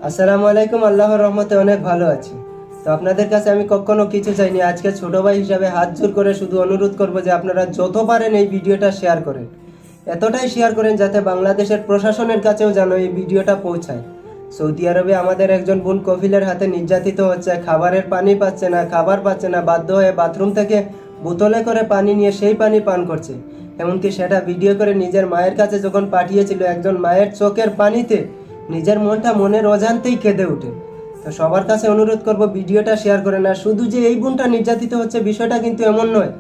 আসসালামু আলাইকুম। আল্লাহর রহমতে অনেক ভালো আছি। তো আপনাদের কাছে আমি কখনো কিছু চাইনি, আজকে ছোট ভাই হিসাবে হাত জোর করে শুধু অনুরোধ করব যে আপনারা যত পারেন এই ভিডিওটা শেয়ার করেন, এতটাই শেয়ার করেন যাতে বাংলাদেশের প্রশাসনের কাছেও যেন এই ভিডিওটা পৌঁছায়। সৌদি আরবে আমাদের একজন বোন কফিলের হাতে নির্যাতিত হচ্ছে, খাবারের পানি পাচ্ছে না, খাবার পাচ্ছে না, বাধ্য হয়ে বাথরুম থেকে বোতলে করে পানি নিয়ে সেই পানি পান করছে। এমনকি সেটা ভিডিও করে নিজের মায়ের কাছে যখন পাঠিয়েছিল, একজন মায়ের চোখের পানিতে নিজের মনটা মনের অজান্তেই কেঁদে ওঠে। তো সবার কাছে অনুরোধ করব ভিডিওটা শেয়ার করে না। শুধু যে এই বোনটা নির্যাতিত হচ্ছে বিষয়টা কিন্তু এমন নয়।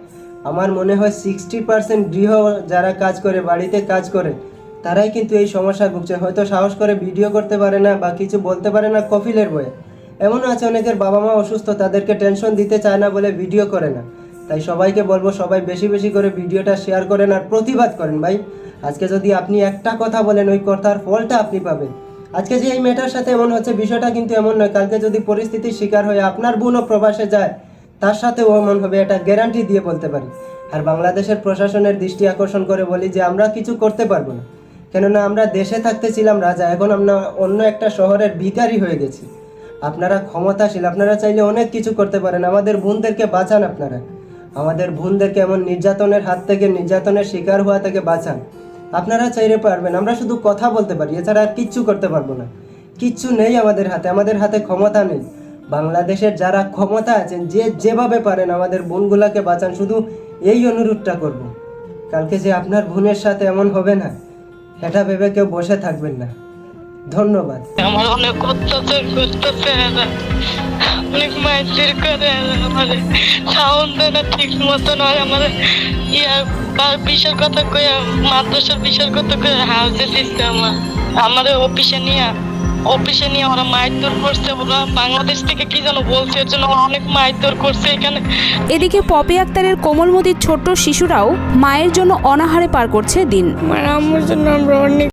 আমার মনে হয় 60% গৃহ যারা কাজ করে, বাড়িতে কাজ করে, তারাই কিন্তু এই সমস্যায় ভুগছে। হয়তো সাহস করে ভিডিও করতে পারে না বা কিছু বলতে পারে না কফিলের বয়ে। এমনও আছে অনেকের বাবা মা অসুস্থ, তাদেরকে টেনশন দিতে চায় না বলে ভিডিও করে না। তাই সবাইকে বলবো সবাই বেশি বেশি করে ভিডিওটা শেয়ার করেন আর প্রতিবাদ করেন। ভাই, আজকে যদি আপনি একটা কথা বলেন, ওই কথার ফলটা আপনি পাবেন। আজকে যে এই মেয়েটার সাথে এমন হচ্ছে বিষয়টা কিন্তু এমন নয়, কালকে যদি পরিস্থিতির শিকার হয়ে আপনার বোনও প্রবাসে যায়, তার সাথেও এমন হবে, এটা গ্যারান্টি দিয়ে বলতে পারি। আর বাংলাদেশের প্রশাসনের দৃষ্টি আকর্ষণ করে বলি যে আমরা কিছু করতে পারবো না, কেননা আমরা দেশে থাকতে ছিলাম রাজা, এখন আমরা অন্য একটা শহরের ভিখারি হয়ে গেছি। আপনারা ক্ষমতাশীল, আপনারা চাইলে অনেক কিছু করতে পারেন। আমাদের বোনদেরকে বাঁচান, আপনারা আমাদের বোনদেরকে এমন নির্যাতনের হাত থেকে, নির্যাতনের শিকার হওয়া থেকে বাঁচান। আপনারা চাইলে পারবেন, আমরা শুধু কথা বলতে পারি, এছাড়া আর কিচ্ছু করতে পারবো না। কিচ্ছু নেই আমাদের হাতে ক্ষমতা নেই। বাংলাদেশের যারা ক্ষমতা আছেন, যে যেভাবে পারেন আমাদের বোনগুলাকে বাঁচান, শুধু এই অনুরোধটা করব। কালকে যে আপনার বোনের সাথে এমন হবে না, এটা ভেবে কেউ বসে থাকবেন না। ধন্যবাদ। আমার অনেক অত্যাচার করতেছে এরা, অনেক মাইর করে এরা, আমাদের সাউন্ড দেয় না ঠিক মতো নয়, আমাদের বিষয়ের কথা কয়ে, মাদ্রাসার বিষয়ের কথা কয়ে হাউসে দিচ্ছে আমাদের অফিসে নিয়ে ওরা মারধর করছে। ওরা বাংলাদেশ থেকে কি যেন বলছে, এর জন্য ওরা অনেক মারধর করছে এখানে। এদিকে পপি আক্তারের কোমলমতির ছোট্ট শিশুরাও মায়ের জন্য অনাহারে পার করছে দিন। আমার আম্মুর জন্য আমরা অনেক